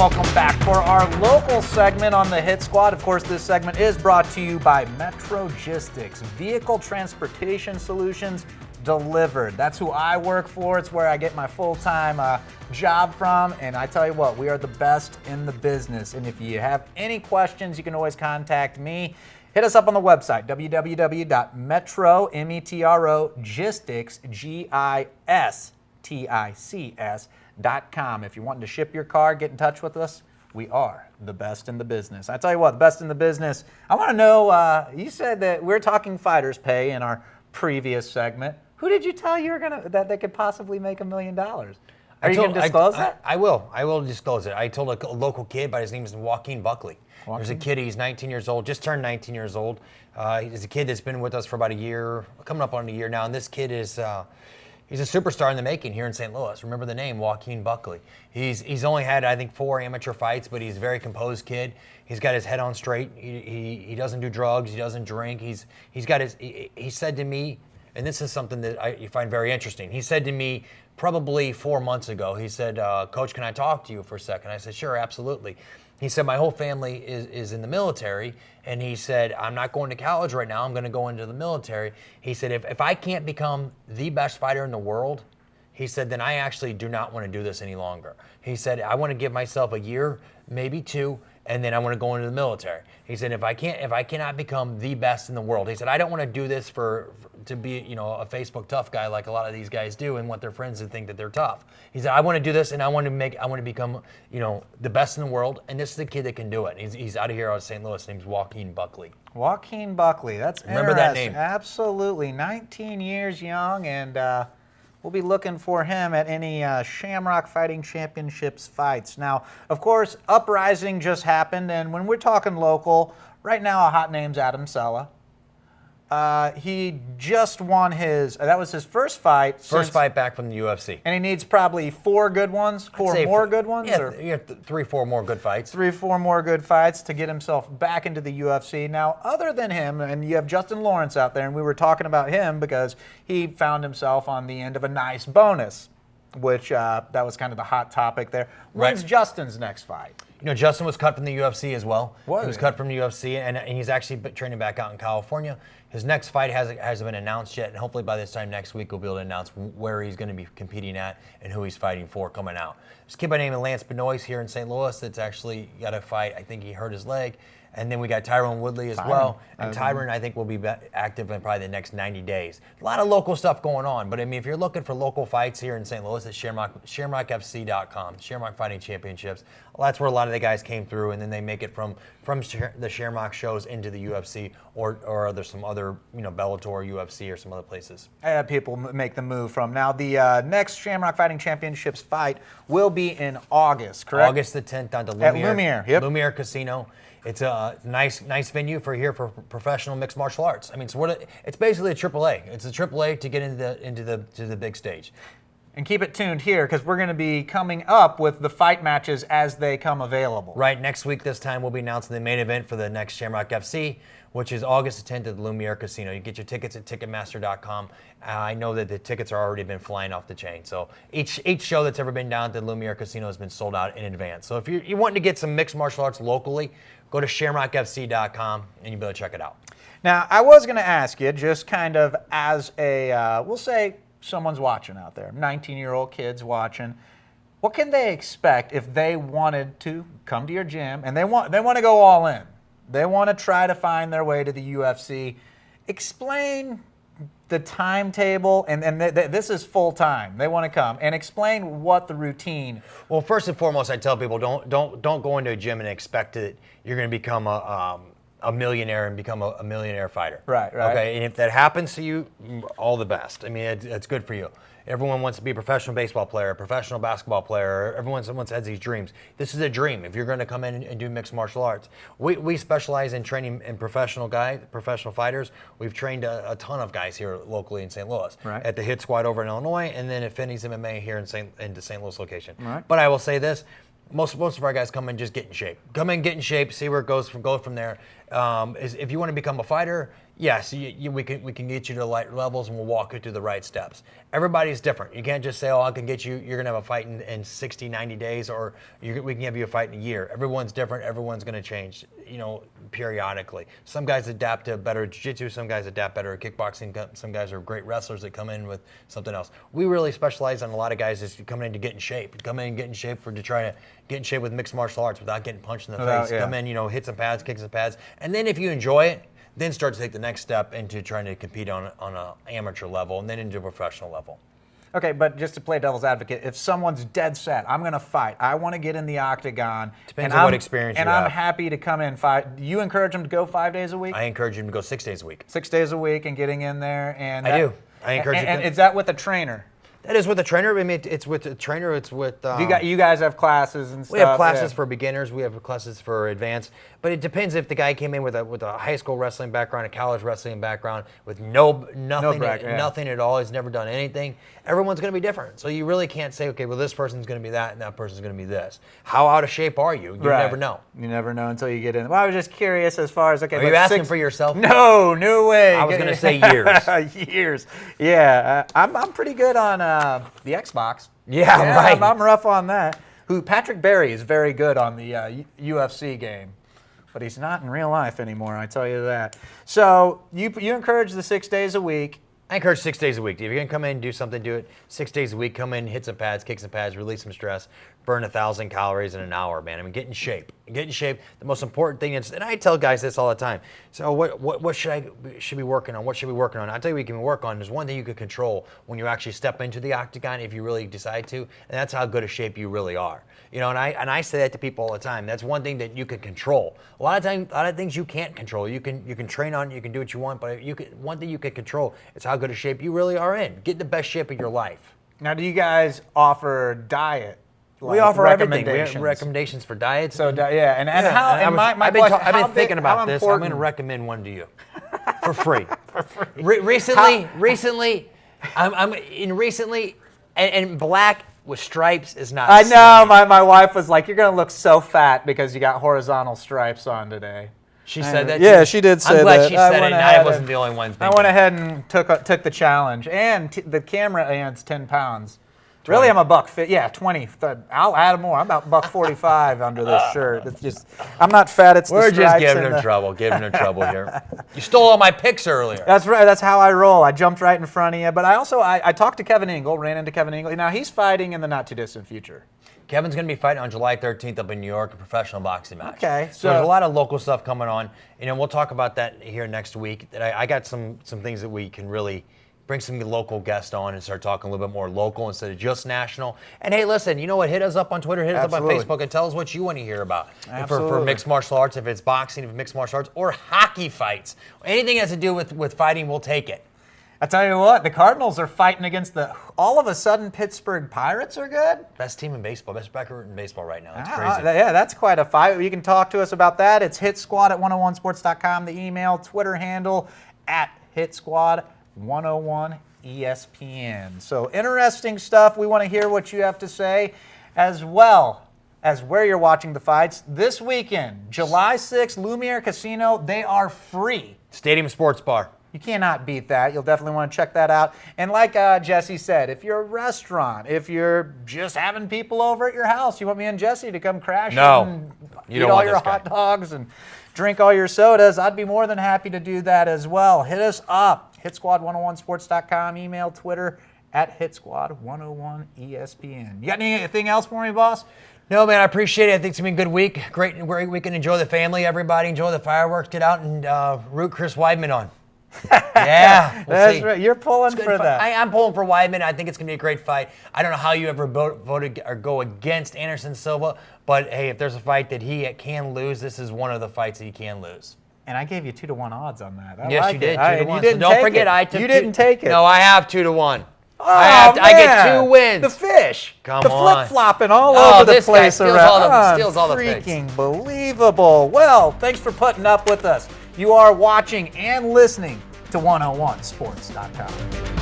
welcome back for our local segment on the Hit Squad. Of course, this segment is brought to you by Metrogistics, vehicle transportation solutions delivered. That's who I work for. It's where I get my full-time job from, and I tell you what, we are the best in the business. And if you have any questions, you can always contact me. Hit us up on the website, www.metrogistics.com. If you're wanting to ship your car, get in touch with us. We are the best in the business. I tell you what, the best in the business. I want to know, you said that we're talking fighters' pay in our previous segment. Who did you tell you were that they could possibly make $1 million? Are you going to disclose that? I will. I will disclose it. I told a local kid, but his name is Joaquin Buckley. There's a kid, he's 19 years old, just turned 19 years old. He's a kid that's been with us for about a year, coming up on a year now, and this kid is, he's a superstar in the making here in St. Louis. Remember the name, Joaquin Buckley. He's only had, I think, 4 amateur fights, but he's a very composed kid. He's got his head on straight. He doesn't do drugs, he doesn't drink. He said to me, and this is something that you find very interesting. He said to me probably 4 months ago, he said, Coach, can I talk to you for a second? I said, sure, absolutely. He said, my whole family is in the military, and he said, I'm not going to college right now, I'm going to go into the military. He said, if I can't become the best fighter in the world, he said, then I actually do not want to do this any longer. He said, I want to give myself a year, maybe 2, and then I want to go into the military. He said, if I cannot become the best in the world, he said, I don't want to do this to be, a Facebook tough guy like a lot of these guys do and want their friends to think that they're tough. He said, I want to do this and I want to become, the best in the world. And this is the kid that can do it. He's out of here out of St. Louis. His name's Joaquin Buckley. Joaquin Buckley. That's Remember interesting. that name. Absolutely. 19 years young, and we'll be looking for him at any Shamrock Fighting Championships fights. Now, of course, Uprising just happened, and when we're talking local, right now a hot name's Adam Sella. He just won that was his first fight. First fight back from the UFC. And he needs probably 4 good ones, 4 more good ones? Yeah, 3, 4 more good fights. 3, 4 more good fights to get himself back into the UFC. Now, other than him, and you have Justin Lawrence out there, and we were talking about him because he found himself on the end of a nice bonus, which that was kind of the hot topic there. When's Justin's next fight? Justin was cut from the UFC as well. He was he? cut from the UFC, and he's actually training back out in California. His next fight hasn't been announced yet, and hopefully by this time next week we'll be able to announce where he's going to be competing at and who he's fighting for coming out. There's a kid by the name of Lance Benoist here in St. Louis that's actually got a fight. I think he hurt his leg. And then we got Tyrone Woodley as well. And Tyrone, I think, will be active in probably the next 90 days. A lot of local stuff going on. But, I mean, if you're looking for local fights here in St. Louis, it's ShamrockFC.com, Shamrock Fighting Championships. Well, that's where a lot of the guys came through, and then they make it from the Shamrock shows into the UFC or there's some other, Bellator, UFC, or some other places. People make the move from. Now, the next Shamrock Fighting Championships fight will be in August, correct? August the 10th down to Lumiere. At Lumiere, yep. Lumiere Casino. It's a nice venue for professional mixed martial arts. I mean, it's basically a AAA. It's a AAA to get into the big stage. And keep it tuned here because we're going to be coming up with the fight matches as they come available. Right. Next week, this time, we'll be announcing the main event for the next Shamrock FC, which is August the 10th at the Lumiere Casino. You get your tickets at Ticketmaster.com. I know that the tickets are already been flying off the chain. So each show that's ever been down at the Lumiere Casino has been sold out in advance. So if you're wanting to get some mixed martial arts locally, go to ShamrockFC.com and you'll be able to check it out. Now, I was going to ask you, just kind of as a, we'll say someone's watching out there, 19-year-old kids watching, what can they expect if they wanted to come to your gym and they want to go all in? They want to try to find their way to the UFC. Explain the timetable, and this is full time. They want to come and explain what the routine. Well, first and foremost, I tell people don't go into a gym and expect that you're going to become a millionaire and become a millionaire fighter. Right. Okay, and if that happens to you, all the best. I mean, it's good for you. Everyone wants to be a professional baseball player, a professional basketball player. Everyone has these dreams. This is a dream. If you're going to come in and do mixed martial arts, we specialize in training in professional fighters. We've trained a ton of guys here locally in St. Louis, at the Hit Squad over in Illinois, and then at Finney's MMA here in the St. Louis location. Right. But I will say this. Most of our guys come in just get in shape. Come in, get in shape, see where it goes from there. Is if you want to become a fighter, yes, we can get you to light levels and we'll walk you through the right steps. Everybody's different. You can't just say, oh, I can get you, you're going to have a fight in 60, 90 days, or we can give you a fight in a year. Everyone's different. Everyone's going to change, periodically. Some guys adapt to better jiu-jitsu. Some guys adapt better at kickboxing. Some guys are great wrestlers that come in with something else. We really specialize on a lot of guys just coming in to get in shape. Come in and get in shape to try to get in shape with mixed martial arts without getting punched in the face. Yeah. Come in, hit some pads, kick some pads. And then if you enjoy it, then start to take the next step into trying to compete on an amateur level and then into a professional level. Okay, but just to play devil's advocate, if someone's dead set, I'm going to fight, I want to get in the octagon. Depends on what experience you have. And I'm happy to come in fight. Do you encourage them to go 5 days a week? I encourage them to go 6 days a week. 6 days a week and getting in there. And I do. I encourage you. And is that with a trainer? That is with a trainer. I mean, it's with a trainer. It's with. You guys have classes and stuff. We have classes for beginners. We have classes for advanced. But it depends if the guy came in with a high school wrestling background, a college wrestling background, with nothing at all. He's never done anything. Everyone's going to be different. So you really can't say, okay, well, this person's going to be that and that person's going to be this. How out of shape are you? You never know. You never know until you get in. Well, I was just curious as far as, okay. Are you asking for yourself? No way. I was going to say years. Years. Yeah. I'm pretty good on the Xbox. Yeah, right. I'm rough on that. Patrick Berry is very good on the UFC game. But he's not in real life anymore, I tell you that. So you encourage the 6 days a week. I encourage 6 days a week. If you're going to come in and do something, do it 6 days a week. Come in, hit some pads, kick some pads, release some stress, burn 1,000 calories in an hour, man. I mean, get in shape. Get in shape. The most important thing is, and I tell guys this all the time, so what should be working on? What should we be working on? I'll tell you what you can work on. There's one thing you can control when you actually step into the octagon if you really decide to, and that's how good a shape you really are. And I say that to people all the time. That's one thing that you can control. A lot of things you can't control. You can train on, you can do what you want, but one thing you can control is how good a shape you really are in. Get in the best shape of your life. Now, do you guys offer diet? We offer everything. We have recommendations for diets. So and how? I've been thinking about this. I'm going to recommend one to you for free. Recently, and black with stripes is not. I know. My wife was like, "You're going to look so fat because you got horizontal stripes on today." She said that. Yeah, she did say that. I'm glad she said it. And I wasn't the only one. I went ahead and took the challenge, and the camera adds 10 pounds. Really, I'm a buck. Yeah, 20. I'll add more. I'm about $145 under this shirt. It's just, I'm not fat. It's we're the just giving her trouble. Giving her trouble here. You stole all my picks earlier. That's right. That's how I roll. I jumped right in front of you. But I talked to Kevin Engel. Ran into Kevin Engel. Now he's fighting in the not too distant future. Kevin's going to be fighting on July 13th up in New York, a professional boxing match. Okay. So there's a lot of local stuff coming on. We'll talk about that here next week. I got some things that we can really bring some local guests on and start talking a little bit more local instead of just national. And hey, listen, you know what? Hit us up on Twitter, hit us up on Facebook, and tell us what you want to hear about. For mixed martial arts, if it's boxing, if it's mixed martial arts, or hockey fights. Anything that has to do with fighting, we'll take it. I tell you what, the Cardinals are fighting against all of a sudden Pittsburgh Pirates are good. Best team in baseball, best record in baseball right now. It's crazy. Yeah, that's quite a fight. You can talk to us about that. It's hitsquad@101sports.com, the email, Twitter handle @hitsquad101 ESPN. So interesting stuff. We want to hear what you have to say, as well as where you're watching the fights. This weekend, July 6th, Lumiere Casino, they are free. Stadium Sports Bar. You cannot beat that. You'll definitely want to check that out. And like Jesse said, if you're a restaurant, if you're just having people over at your house, you want me and Jesse to come crash and eat all your hot dogs and drink all your sodas, I'd be more than happy to do that as well. Hit us up, hitsquad101sports.com, email, Twitter, @hitsquad101 ESPN. You got anything else for me, boss? No, man, I appreciate it. I think it's been a good week. Great weekend. Enjoy the family, everybody. Enjoy the fireworks. Get out and root Chris Weidman on. Yeah, that's right. You're pulling for that. I'm pulling for Weidman. I think it's going to be a great fight. I don't know how you ever voted or go against Anderson Silva, but hey, if there's a fight that he can lose, this is one of the fights that he can lose. And I gave you 2-1 odds on that. Yes, you did. 2-1. You didn't so don't forget, I took. You didn't take it. No, I have 2-1. Oh, man. I get 2 wins. The fish. Come on. The flip-flopping all over the place around. Steals all the picks. Freaking believable. Well, thanks for putting up with us. You are watching and listening to 101sports.com.